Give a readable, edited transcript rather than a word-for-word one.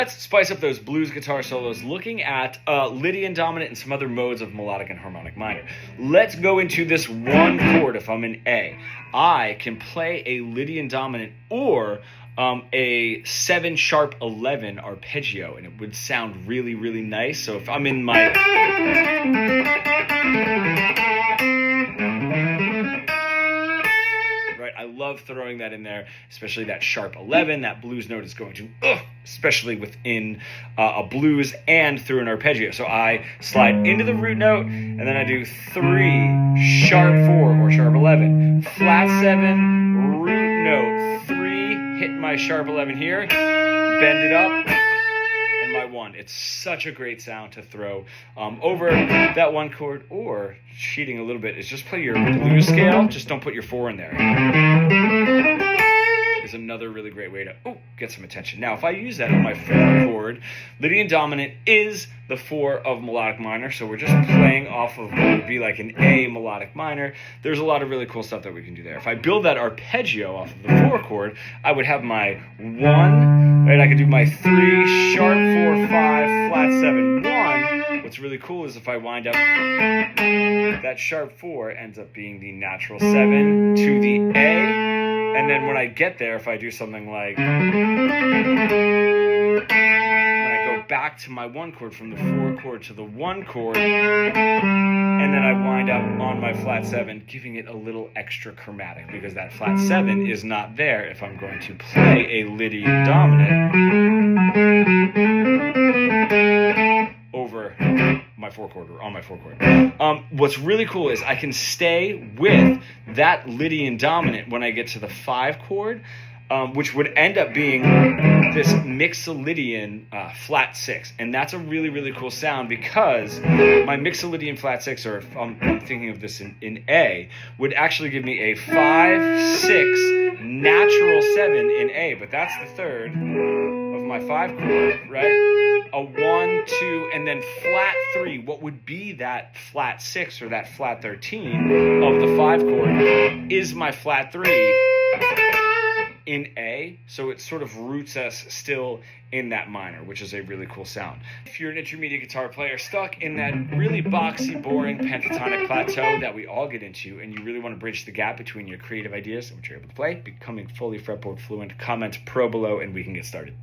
Let's spice up those blues guitar solos looking at Lydian Dominant and some other modes of melodic and harmonic minor. Let's go into this one chord. If I'm in A, I can play a Lydian Dominant or a 7 sharp 11 arpeggio, and it would sound really, really nice. So if I'm in my... I love throwing that in there, especially that sharp 11. That blues note is going to, especially within a blues and through an arpeggio. So I slide into the root note, and then I do 3, sharp 4 or sharp 11, flat 7, root note 3, hit my sharp 11 here, bend it up, and my 1. It's such a great sound to throw over that one chord, or cheating a little bit is just play your blues scale, just don't put your 4 in there. Is another really great way to get some attention. Now, if I use that on my 4 chord, Lydian Dominant is the 4 of melodic minor, so we're just playing off of what would be like an A melodic minor. There's a lot of really cool stuff that we can do there. If I build that arpeggio off of the 4 chord, I would have my 1, right? I could do my 3, sharp 4, 5, flat 7, 1. What's really cool is if I wind up, that sharp 4 ends up being the natural 7 to the A. And then when I get there, if I do something like, when I go back to my 1 chord from the 4 chord to the 1 chord, and then I wind up on my flat 7, giving it a little extra chromatic, because that flat 7 is not there if I'm going to play a Lydian Dominant over my 4 chord or on my 4 chord. What's really cool is I can stay with that Lydian Dominant when I get to the 5 chord, which would end up being this Mixolydian flat 6. And that's a really, really cool sound, because my Mixolydian flat 6, or if I'm thinking of this in A, would actually give me a 5, 6, natural 7 in A, but that's the 3rd of my 5 chord, right? A 1, 2, and then flat 3. What would be that flat 6 or that flat 13 of the 5 chord is my flat 3 in A, so it sort of roots us still in that minor, which is a really cool sound. If you're an intermediate guitar player stuck in that really boxy, boring pentatonic plateau that we all get into, and you really want to bridge the gap between your creative ideas and what you're able to play, becoming fully fretboard fluent, comment pro below and we can get started.